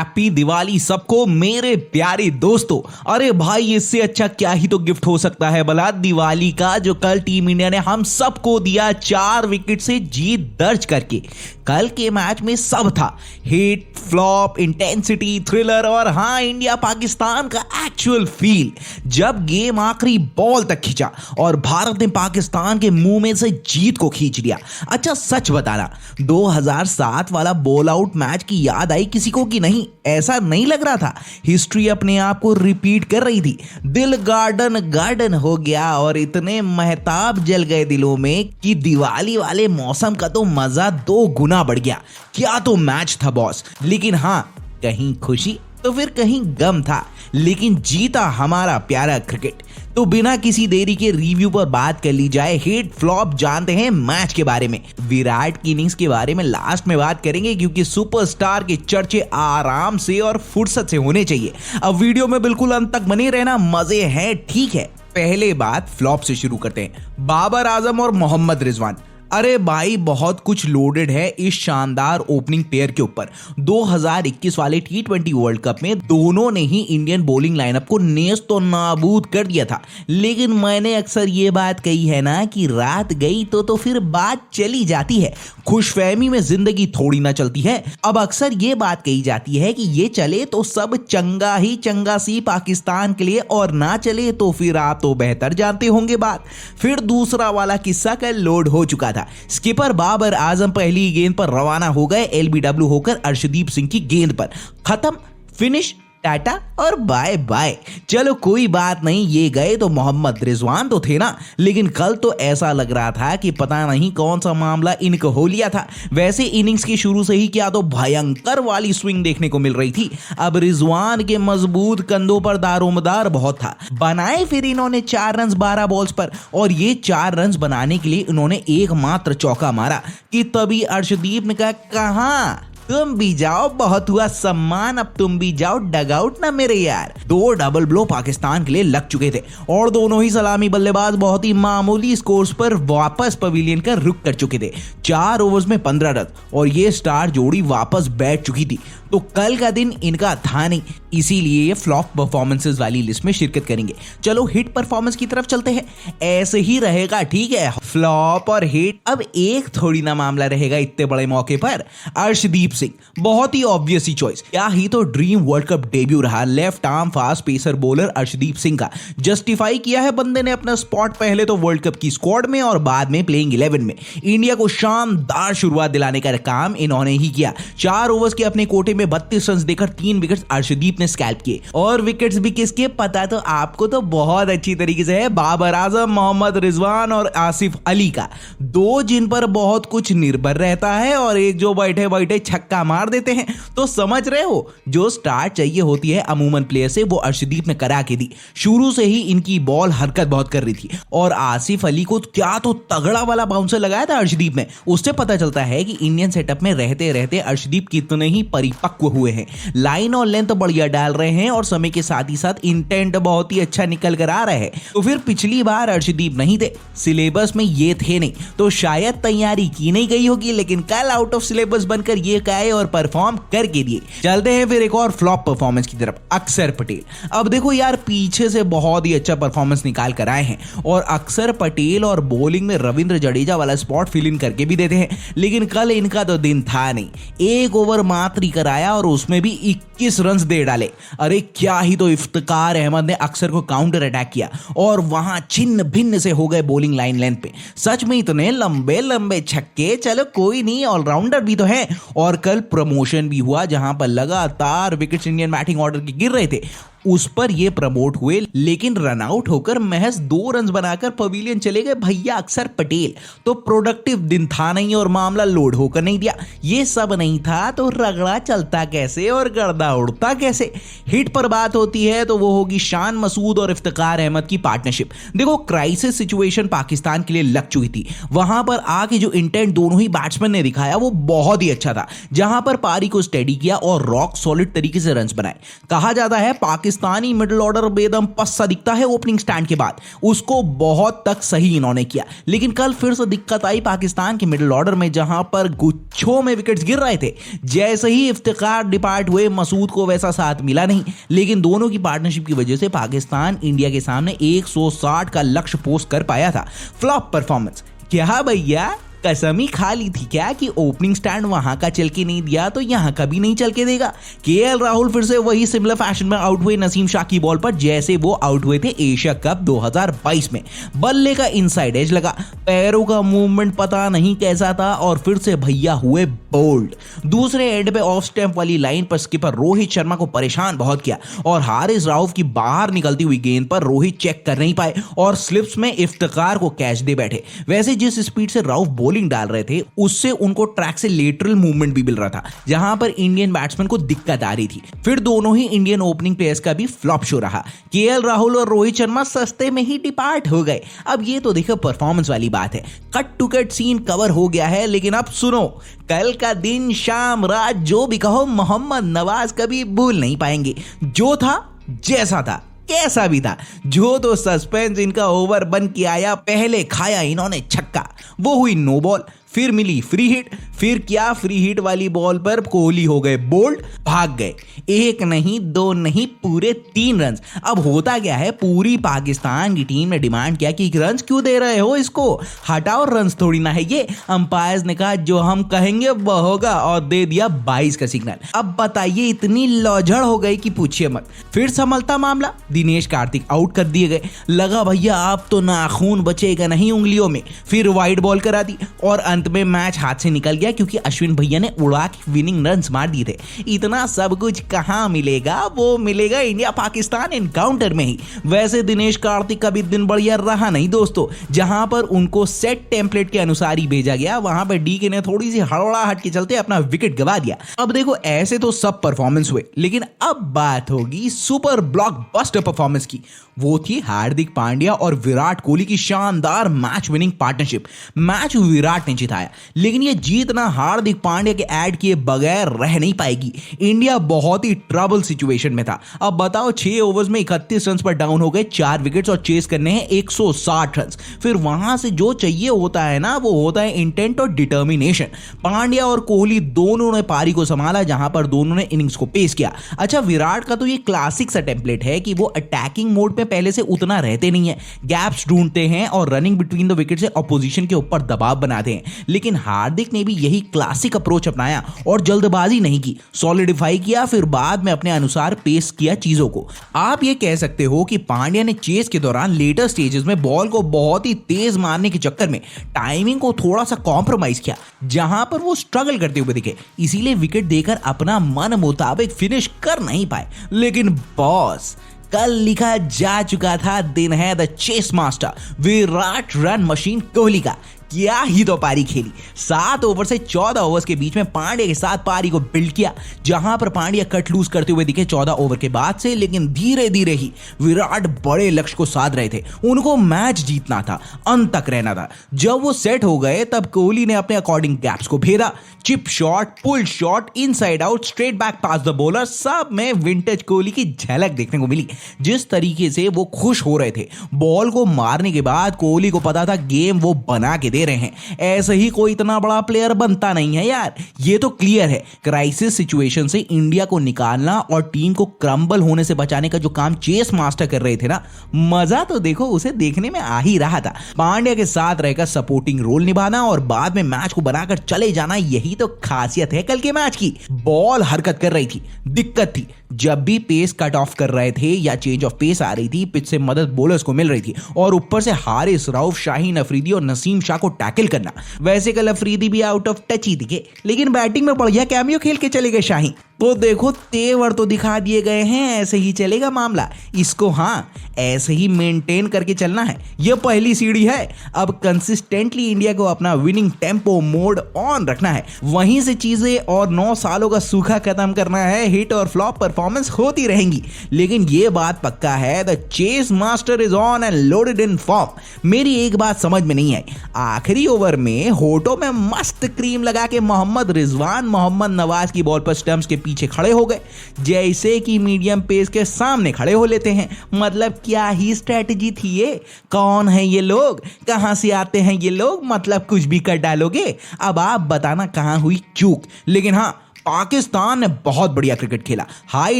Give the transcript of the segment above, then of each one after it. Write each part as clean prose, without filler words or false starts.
Happy Diwali सबको मेरे प्यारे दोस्तों। अरे भाई इससे अच्छा क्या ही तो गिफ्ट हो सकता है भला दिवाली का, जो कल टीम इंडिया ने हम सबको दिया 4 विकेट से जीत दर्ज करके। कल के मैच में सब था, हिट, फ्लॉप, इंटेंसिटी, थ्रिलर और हाँ इंडिया पाकिस्तान का एक्चुअल फील। जब गेम आखिरी बॉल तक खींचा और भारत ने पाकिस्तान के मुंह में से जीत को खींच लिया। अच्छा सच बताना, 2007 वाला बॉल आउट मैच की याद आई किसी को कि नहीं? ऐसा नहीं लग रहा था? हिस्ट्री अपने आप को रिपीट कर रही थी। दिल गार्डन गार्डन हो गया और इतने महताब जल गए दिलों में कि दिवाली वाले मौसम का तो मजा 2 गुना बढ़ गया। क्या तो मैच था बॉस। लेकिन हाँ, कहीं खुशी तो फिर कहीं गम था, लेकिन जीता हमारा प्यारा क्रिकेट। तो बिना किसी देरी के रिव्यू पर बात कर ली जाए। हिट फ्लॉप जानते हैं मैच के बारे में, विराट की इनिंग्स के बारे में लास्ट में बात करेंगे, क्योंकि सुपरस्टार के चर्चे आराम से और फुर्सत से होने चाहिए। अब वीडियो में बिल्कुल अंत तक बने रहना, मजे हैं ठीक है। पहले बात फ्लॉप से शुरू करते हैं, बाबर आजम और मोहम्मद रिजवान। अरे भाई बहुत कुछ लोडेड है इस शानदार ओपनिंग पेयर के ऊपर। 2021 वाले T20 वर्ल्ड कप में दोनों ने ही इंडियन बॉलिंग लाइनअप को नेस्त तो नाबूद कर दिया था। लेकिन मैंने अक्सर ये बात कही है ना कि रात गई तो फिर बात चली जाती है। खुशफहमी में जिंदगी थोड़ी ना चलती है। अब अक्सर ये बात कही जाती है कि ये चले तो सब चंगा ही चंगा सी पाकिस्तान के लिए, और ना चले तो फिर आप तो बेहतर जानते होंगे बात। फिर दूसरा वाला किस्सा कल लोड हो चुका था। स्किपर बाबर आजम पहली गेंद पर रवाना हो गए LBW होकर अर्शदीप सिंह की गेंद पर। खत्म, फिनिश, टाटा और बाय बाय। चलो कोई बात नहीं, ये गए तो मोहम्मद रिजवान तो थे ना। लेकिन कल तो ऐसा लग रहा था कि पता नहीं कौन सा मामला इनको हो लिया था। वैसे इनिंग्स के शुरू से ही क्या तो भयंकर वाली स्विंग देखने को मिल रही थी। अब रिजवान के मजबूत कंधों पर दारोमदार बहुत था। बनाए फिर इन्होंने 4 रन 12 बॉल्स पर, और ये 4 रन बनाने के लिए इन्होंने एकमात्र चौका मारा कि तभी अर्शदीप ने कहा, कहां तुम भी जाओ, बहुत हुआ सम्मान, अब तुम भी जाओ डगआउट ना मेरे यार। 2 डबल ब्लो पाकिस्तान के लिए लग चुके थे और दोनों ही सलामी बल्लेबाज बहुत ही मामूली स्कोर्स पर वापस पवेलियन का रुख कर चुके थे। 4 ओवर्स में 15 रन और ये स्टार जोड़ी वापस बैठ चुकी थी। तो कल का दिन इनका था नहीं, इसीलिए ये फ्लॉप परफॉर्मेंसेस वाली लिस्ट में शिरकत करेंगे। चलो हिट परफॉर्मेंस की तरफ चलते हैं, ऐसे ही रहेगा ठीक है, फ्लॉप और हिट अब एक थोड़ी ना मामला रहेगा इतने बड़े मौके पर। अर्शदीप सिंह बहुत ही ऑब्वियस ही चॉइस, क्या ही तो ड्रीम वर्ल्ड कप डेब्यू रहा left arm fast pacer bowler Arshdeep Singh का। जस्टिफाई किया है बंदे ने अपना स्पॉट, पहले तो वर्ल्ड कप की स्क्वाड में और बाद में प्लेइंग 11 में। इंडिया को शानदार शुरुआत दिलाने का काम इन्होंने ही किया। 4 ओवर्स के अपने कोटे में 32 रन देकर 3 विकेट्स अर्शदीप ने स्कैल्प किए। और विकेट्स भी किसके पता तो आपको तो बहुत अच्छी तरीके से है, बाबर आजम, मोहम्मद रिजवान और आसिफ अली का। 2 जिन पर बहुत कुछ निर्भर रहता है और एक जो बैठे बैठे छक्का मार देते हैं। तो समझ रहे हो, जो स्टार्ट चाहिए होती है अमूमन प्लेयर से वो अर्शदीप ने करा के दी। शुरू से ही इनकी बॉल हरकत बहुत कर रही थी और आसिफ अली को क्या तो तगड़ा वाला बाउंसर लगाया था अर्शदीप ने। उससे पता चलता है कि इंडियन सेटअप में रहते रहते अर्शदीप कितने ही परिपक्व हुए हैं। लाइन और लेंथ बढ़िया डाल रहे हैं और समय के साथ ही साथ इंटेंट बहुत ही अच्छा निकल कर आ रहा है। तो फिर पिछली बार अर्शदीप नहीं थे, सिलेबस में ये थे नहीं, तो शायद तैयारी की नहीं गई होगी, लेकिन कल आउट ऑफ सिलेबस बनकर ये गए और परफॉर्म करके दिए। चलते हैं फिर एक और फ्लॉप परफॉर्मेंस की तरफ, अक्षर पटेल। अब देखो यार, पीछे से बहुत ही अच्छा परफॉर्मेंस निकाल कर आए हैं और अक्षर पटेल और बॉलिंग में रविंद्र जडेजा वाला स्पॉट फिल इन करके भी देते हैं। लेकिन कल इनका तो दिन था नहीं, 1 ओवर मात्र ही कराया और उसमें भी 21 रन दे डाले। अरे क्या ही तो इफ्तिकार अहमद ने अक्षर को काउंटर अटैक किया और वहां छिन्न भिन्न से हो गए बॉलिंग लाइन लेंथ पे। सच में इतने लंबे लंबे छक्के, चलो कोई नहीं, ऑलराउंडर भी तो है। और कल प्रमोशन भी हुआ, जहां पर लगातार विकेट्स इंडियन बैटिंग ऑर्डर के गिर रहे थे, उस पर ये प्रमोट हुए। लेकिन रन आउट होकर महज 2 रन बनाकर पवेलियन चले गए भैया अक्षर पटेल। तो प्रोडक्टिव दिन था नहीं और मामला लोड होकर नहीं दिया। ये सब नहीं था तो रगड़ा चलता कैसे और गर्दा उड़ता कैसे। हिट पर बात होती है तो वो होगी शान मसूद और इफ्तिकार अहमद की पार्टनरशिप। देखो क्राइसिस सिचुएशन पाकिस्तान के लिए लग चुकी थी, वहां पर आके जो इंटेंट दोनों ही बैट्समैन ने दिखाया वो बहुत ही अच्छा था, जहां पर पारी को स्टेडी किया और रॉक सॉलिड तरीके से रन बनाए। कहा जाता है पाकिस्तान पाकिस्तानी मिडिल ऑर्डर बेदम पस्सा दिखता है ओपनिंग स्टैंड के बाद, उसको बहुत तक सही इन्होंने किया। लेकिन कल फिर से दिक्कत आई पाकिस्तान के मिडिल ऑर्डर में, जहां पर गुच्छों में विकेट्स गिर रहे थे। जैसे ही इफ्तिखार डिपार्ट हुए, मसूद को वैसा साथ मिला नहीं, लेकिन दोनों की पार्टनरशिप की वजह से पाकिस्तान इंडिया के सामने 160 का लक्ष्य पोस्ट कर पाया था। फ्लॉप परफॉर्मेंस क्या भैया, कसम ही खा ली थी क्या कि ओपनिंग स्टैंड वहां का चल के नहीं दिया तो यहां कभी नहीं चल के देगा। केएल राहुल फिर से वही सिमिलर फैशन में आउट हुए नसीम शाह की बॉल पर, जैसे वो आउट हुए थे एशिया कप 2022 में। बल्ले का इनसाइड एज लगा, पैरों का मूवमेंट पता नहीं कैसा था, और फिर से भैया हुए बोल्ड। दूसरे एंड पे ऑफ स्टैम्प वाली लाइन पर स्किपर रोहित शर्मा को परेशान बहुत किया, और हारिस राउफ की बाहर निकलती हुई गेंद पर रोहित चेक कर नहीं पाए और स्लिप्स में इफ्तिखार को कैच दे बैठे। वैसे जिस स्पीड से राउफ बॉलिंग डाल रहे थे, उससे उनको ट्रैक से लेटरल मूवमेंट भी मिल रहा था, जहां पर इंडियन बैट्समैन को दिक्कत आ रही थी। फिर दोनों ही इंडियन ओपनिंग प्लेयर्स का भी फ्लॉप शो रहा। केएल राहुल और रोहित शर्मा सस्ते में ही डिपार्ट हो गए। अब ये तो देखो परफॉर्मेंस वाली बात है, cut to cut scene cover हो गया है। लेकिन अब सुनो, कल का दिन शाम रात जो भी कहो, मोहम्मद नवाज कभी भूल नहीं पाएंगे। जो था जैसा था कैसा भी था, जो तो सस्पेंस इनका ओवर बन के आया, पहले खाया इन्होंने छक्का, वो हुई नो बॉल, फिर मिली फ्री हिट, फिर क्या फ्री हिट वाली बॉल पर कोहली हो गए बोल्ड, भाग गए। एक नहीं दो नहीं, पूरे 3 रन। अब होता क्या है, पूरी पाकिस्तान की टीम ने डिमांड किया कि रन क्यों दे रहे हो, इसको हटाओ, रन थोड़ी ना है ये। अंपायर्स ने कहा जो हम कहेंगे वो होगा, और दे दिया 22 का सिग्नल। अब बताइए, इतनी लौझड़ हो गई कि पूछिए मत। फिर संभलता मामला, दिनेश कार्तिक आउट कर दिए गए। लगा भैया आप तो नाखून बचेगा नहीं उंगलियों में, फिर वाइड बॉल करा दी, और अंत में मैच हाथ से निकल गया, क्योंकि अश्विन भैया ने उड़ा के विनिंग रन्स मार दिए थे। इतना सब कुछ कहां मिलेगा, वो मिलेगा इंडिया पाकिस्तान एनकाउंटर में ही। वैसे दिनेश कार्तिक का भी दिन बढ़िया रहा नहीं दोस्तों, जहां पर उनको सेट टेम्पलेट के अनुसार ही भेजा गया, वहां पर डीके ने थोड़ी सी हड़बड़ाहट के चलते अपना विकेट गवा दिया। अब देखो, ऐसे तो सब परफॉर्मेंस हुए, लेकिन अब बात होगी सुपर ब्लॉकबस्टर परफॉर्मेंस की। वो थी हार्दिक पांड्या और विराट कोहली की शानदार match winning partnership. Match Virat ने जिताया, लेकिन ये जीत ना हार्दिक पांड्या के ऐड किए बगैर रह नहीं पाएगी। इंडिया बहुत ही ट्रबल सिचुएशन में था। अब बताओ, 6 ओवर्स में 31 रन पर डाउन हो गए, 4 विकेट्स, और चेस करने हैं 160 रन। फिर वहां से जो चाहिए होता है ना, वो होता है इंटेंट और डिटर्मिनेशन। पांड्या और कोहली दोनों ने पारी को संभाला, जहां पर दोनों ने इनिंग्स को पेश किया। अच्छा, विराट का तो ये क्लासिक सा टेम्पलेट है कि वो अटैकिंग मोड पे पहले से उतना रहते नहीं है, गैप्स ढूंढते हैं और रनिंग बिटवीन द विकेट से अपोजिशन के ऊपर दबाव बनाते हैं। लेकिन हार्दिक ने भी यही क्लासिक अप्रोच अपनाया और जल्दबाजी नहीं की, सॉलिडिफाई किया, फिर बाद में अपने अनुसार पेश किया चीजों को। आप ये कह सकते हो कि पांड्या ने चेस के दौरान लेटर स्टेजेस में बॉल को बहुत ही तेज मारने के चक्कर में टाइमिंग को थोड़ा सा कॉम्प्रोमाइज किया, जहां पर वो स्ट्रगल करते हुए दिखे, इसीलिए विकेट देकर अपना मन मुताबिक फिनिश कर नहीं पाए। लेकिन बॉस, कल लिखा जा चुका था, दिन है the chase master Virat run machine Kohli का। क्या ही तो पारी खेली। 7 ओवर से 14 ओवर्स के बीच में पांड्या के साथ पारी को बिल्ड किया, जहां पर पांड्या कट लूज करते हुए दिखे 14 ओवर के बाद से। लेकिन धीरे धीरे ही विराट बड़े लक्ष्य को साध रहे थे, उनको मैच जीतना था, अंत तक रहना था। जब वो सेट हो गए, तब कोहली ने अपने अकॉर्डिंग गैप्स को भेदा, chip shot, pull shot, inside out, straight back past the bowler, सब में विंटेज कोहली की झलक देखने को मिली। जिस तरीके से वो खुश हो रहे थे बॉल को मारने के बाद, कोहली को पता था गेम वो बना के दे रहे हैं। ऐसे ही कोई इतना बड़ा प्लेयर बनता नहीं है यार, ये तो क्लियर है। क्राइसिस सिचुएशन से इंडिया को निकालना और टीम को क्रम्बल होने से बचाने का जो काम चेस मास्टर कर रहे थे ना, मजा तो देखो उसे देखने में आ ही रहा था। पांड्या के साथ रहकर सपोर्टिंग रोल निभाना और बाद में मैच को बनाकर चले जाना, यही तो खासियत है कल के मैच की। बॉल हरकत कर रही थी, दिक्कत थी जब भी पेस कट ऑफ कर रहे थे या चेंज ऑफ पेस आ रही थी, पिच से मदद बॉलर्स को मिल रही थी, और ऊपर से हारिस राउफ, शाहीन अफरीदी और नसीम शाह को टैकल करना। वैसे कल अफरीदी भी आउट ऑफ टच ही दिखे, लेकिन बैटिंग में बढ़िया कैमियो खेल के चले गए शाहीन। तो देखो, तेवर तो दिखा दिए गए हैं, ऐसे ही चलेगा मामला। इसको हाँ ऐसे ही मेंटेन करके चलना है, यह पहली सीढ़ी है। अब कंसिस्टेंटली इंडिया को अपना विनिंग टेम्पो मोड ऑन रखना है, वहीं से चीजें और 9 सालों का सूखा खत्म करना है। हिट और फ्लॉप परफॉर्मेंस होती रहेंगी, लेकिन यह बात पक्का है, the chase master is on and loaded in form. मेरी एक बात समझ में नहीं आई, आखिरी ओवर में होठों में मस्त क्रीम लगा के मोहम्मद रिजवान मोहम्मद नवाज की बॉल पर स्टंप्स के पीछे खड़े हो गए, जैसे कि मीडियम पेस के सामने खड़े हो लेते हैं। मतलब क्या ही स्ट्रेटजी थी ये। कौन है ये लोग, कहां से आते हैं ये लोग, मतलब कुछ भी कर डालोगे। अब आप बताना कहां हुई चूक। लेकिन हाँ, पाकिस्तान ने बहुत बढ़िया क्रिकेट खेला, हाई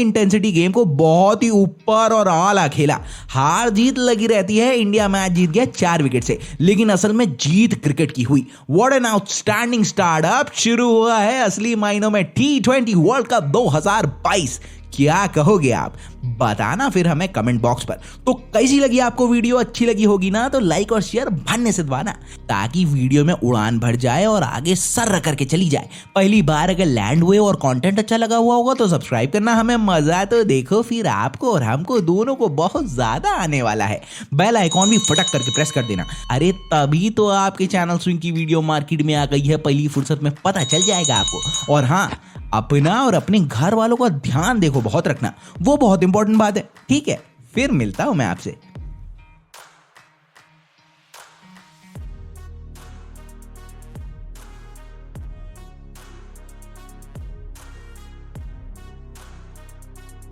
इंटेंसिटी गेम को बहुत ही ऊपर और आला खेला। हार जीत लगी रहती है, इंडिया मैच जीत गया 4 विकेट से, लेकिन असल में जीत क्रिकेट की हुई। What an outstanding start. अब शुरू हुआ है असली मायनों में T20 वर्ल्ड कप 2022। क्या कहोगे आप, बताना फिर हमें कमेंट बॉक्स पर। तो कैसी लगी आपको वीडियो, अच्छी लगी होगी ना तो लाइक और शेयर भन्ने से दबाना, ताकि वीडियो में उड़ान भर जाए और आगे सर करके चली जाए। पहली बार अगर लैंड हुए और कंटेंट अच्छा लगा हुआ होगा तो सब्सक्राइब करना। हमें मजा तो देखो फिर आपको और हमको दोनों को बहुत ज्यादा आने वाला है। बेल आइकॉन भी फटक करके प्रेस कर देना। अरे तभी तो आपके चैनल स्विंग की वीडियो मार्केट में आ गई है, पहली फुर्सत में पता चल जाएगा आपको। और हाँ, अपना और अपने घर वालों का ध्यान देखो बहुत रखना, वो बहुत इंपॉर्टेंट बात है। ठीक है, फिर मिलता हूं मैं आपसे।